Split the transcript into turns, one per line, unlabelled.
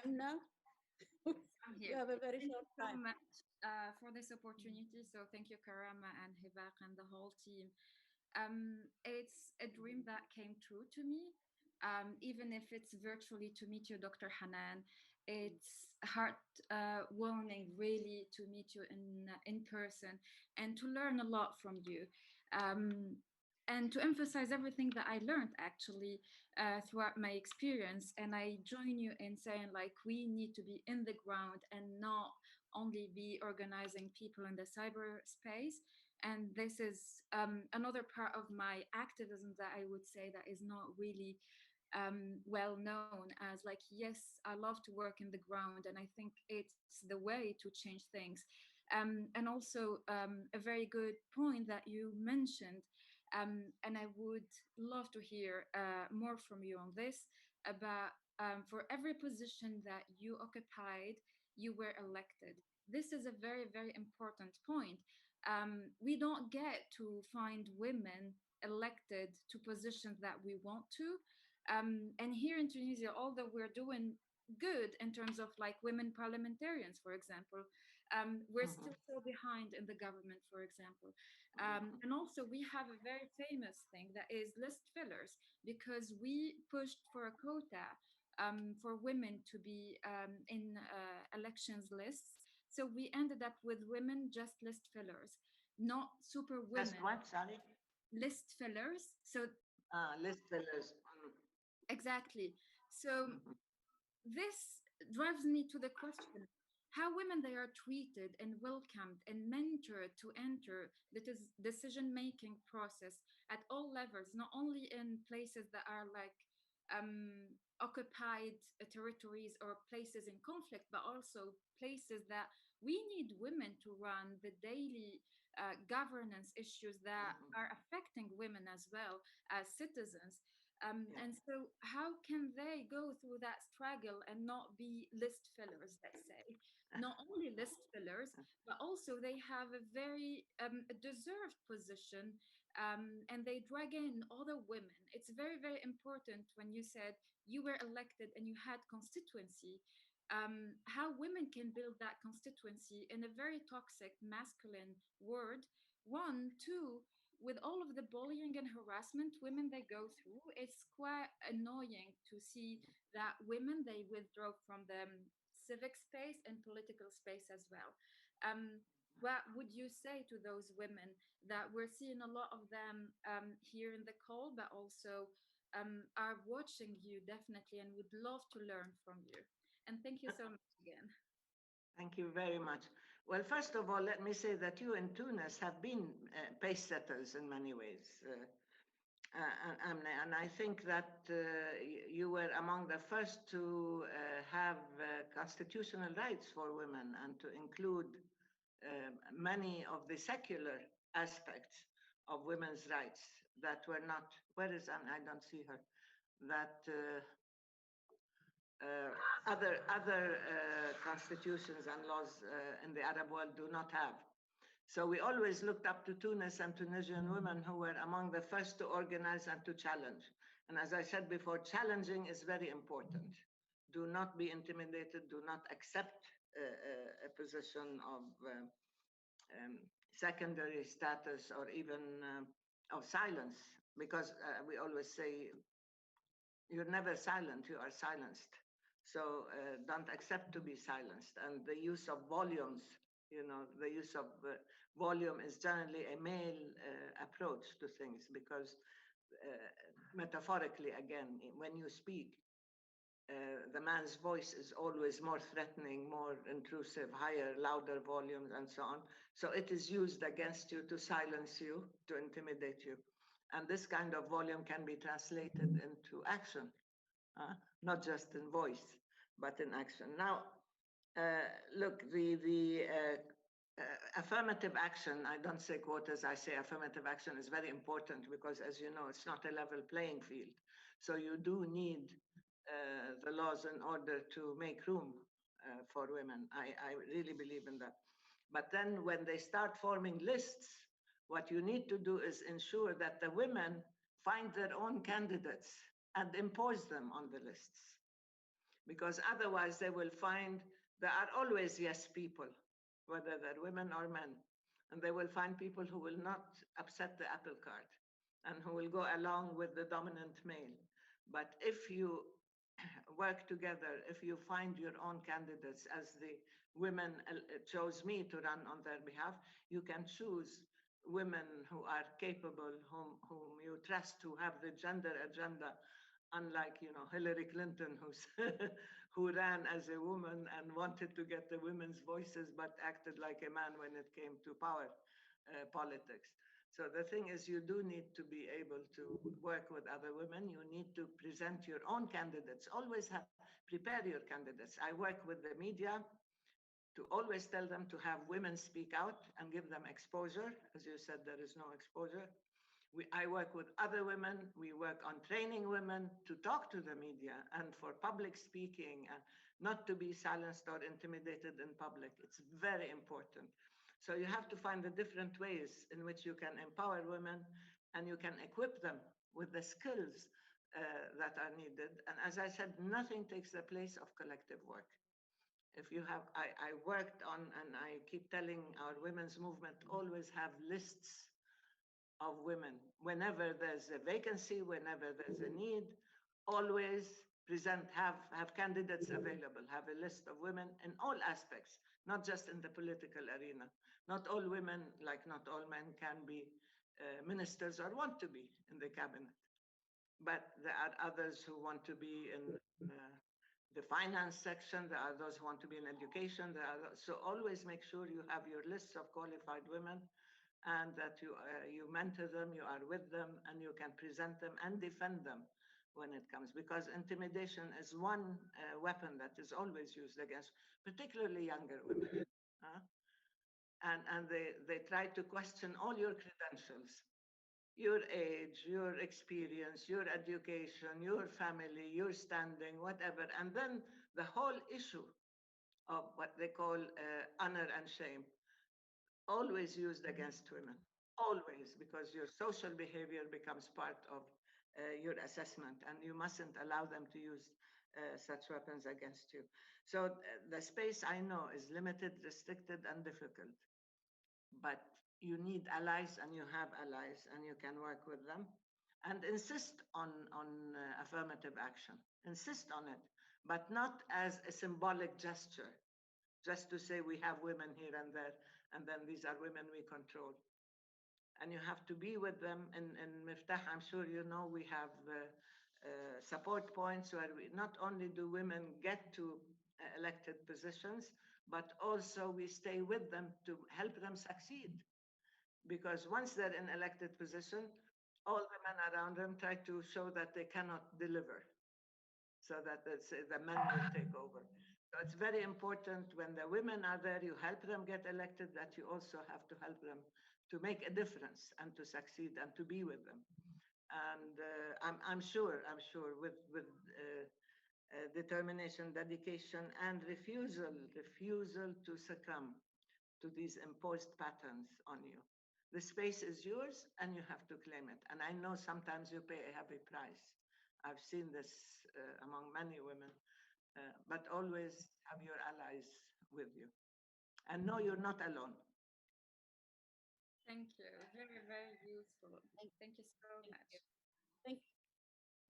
Emna,
I'm
you
here.
have a very
Thank
short
you so
time.
much for this opportunity. So thank you, Karama and Hibak and the whole team. It's a dream that came true to me. Even if it's virtually to meet you, Dr. Hanan, it's heart warming really to meet you in person and to learn a lot from you. Um, and to emphasize everything that I learned actually throughout my experience. And I join you in saying, like, we need to be in the ground and not only be organizing people in the cyberspace. And this is another part of my activism that I would say that is not really well known as, like, yes, I love to work in the ground and I think it's the way to change things. And also a very good point that you mentioned, and I would love to hear more from you on this, about for every position that you occupied, you were elected. This is a very, very important point. We don't get to find women elected to positions that we want to. And here in Tunisia, although we're doing good in terms of like women parliamentarians, for example, we're
Mhm.
still so behind in the government, for example. And also, we have a very famous thing that is list fillers, because we pushed for a quota for women to be in elections lists. So we ended up with women just list fillers, not super
Just
women,
what, sorry?
list fillers. So
List fillers.
exactly. So
Mhm.
this drives me to the question how women they are treated and welcomed and mentored to enter the decision making process at all levels, not only in places that are like occupied territories or places in conflict, but also places that we need women to run the daily governance issues that
Mhm.
are affecting women as well as citizens.
Yeah.
And so, how can they go through that struggle and not be list fillers, let's say? Not only list fillers, but also they have a very deserved position, and they drag in other women. It's very, very important when you said you were elected and you had constituency. How women can build that constituency in a very toxic masculine world. One, two, with all of the bullying and harassment women they go through, it's quite annoying to see that women they withdraw from the civic space and political space as well. What would you say to those women that we're seeing a lot of them here in the call, but also are watching you definitely and would love to learn from you? And thank you so much again.
Thank you very much. Well, first of all, let me say that you in Tunis have been pace setters in many ways. And I think that you were among the first to have constitutional rights for women and to include many of the secular aspects of women's rights that were not. Where is Anne? I don't see her. That other constitutions and laws in the Arab world do not have. So we always looked up to Tunis and Tunisian women who were among the first to organize and to challenge. And as I said before, challenging is very important. Do not be intimidated. Do not accept a position of secondary status or even of silence, because we always say you're never silent, you are silenced. So don't accept to be silenced. And the use of volumes, the use of volume is generally a male approach to things, because metaphorically, again, when you speak, the man's voice is always more threatening, more intrusive, higher, louder volumes, and so on. So it is used against you to silence you, to intimidate you. And this kind of volume can be translated into action, not just in voice, but in action. Now, look, the affirmative action, I don't say quotas, I say affirmative action is very important because, as you know, it's not a level playing field. So you do need the laws in order to make room for women. I really believe in that. But then when they start forming lists, what you need to do is ensure that the women find their own candidates and impose them on the lists. because otherwise they will find there are always yes people, whether they're women or men. And they will find people who will not upset the apple cart and who will go along with the dominant male. But if you work together, if you find your own candidates, as the women chose me to run on their behalf, you can choose women who are capable, whom you trust, who have the gender agenda, unlike Hillary Clinton, who ran as a woman and wanted to get the women's voices, but acted like a man when it came to power politics. So the thing is, you do need to be able to work with other women. You need to present your own candidates. Always prepare your candidates. I work with the media to always tell them to have women speak out and give them exposure. As you said, there is no exposure. I work with other women. We work on training women to talk to the media and for public speaking, and not to be silenced or intimidated in public. It's very important. So you have to find the different ways in which you can empower women and you can equip them with the skills that are needed. And as I said, nothing takes the place of collective work. If you have, I worked on, and I keep telling our women's movement, always have lists of women. Whenever there's a vacancy, whenever there's a need, always have candidates available, have a list of women in all aspects, not just in the political arena. Not all women, like not all men, can be ministers or want to be in the cabinet. But there are others who want to be in the finance section. There are those who want to be in education. So always make sure you have your lists of qualified women, and that you mentor them, you are with them, and you can present them and defend them when it comes. Because intimidation is one weapon that is always used against, particularly younger women. And they try to question all your credentials, your age, your experience, your education, your family, your standing, whatever. And then the whole issue of what they call honor and shame, always used against women, always, because your social behavior becomes part of your assessment, and you mustn't allow them to use such weapons against you. So the space, I know, is limited, restricted, and difficult, but you need allies, and you have allies, and you can work with them. And insist on affirmative action. Insist on it, but not as a symbolic gesture, just to say we have women here and there, and then these are women we control. And you have to be with them. In Miftah, I'm sure you know, we have support points where we not only do women get to elected positions, but also we stay with them to help them succeed. Because once they're in elected position, all the men around them try to show that they cannot deliver, so that the men will take over. So it's very important when the women are there, you help them get elected, that you also have to help them to make a difference and to succeed and to be with them. And I'm sure with determination, dedication, and refusal to succumb to these imposed patterns on you. The space is yours and you have to claim it. And I know sometimes you pay a heavy price. I've seen this among many women, but always have your allies with you. And know you're not alone.
Thank you. Very, very useful. Thank you so much.
Thank you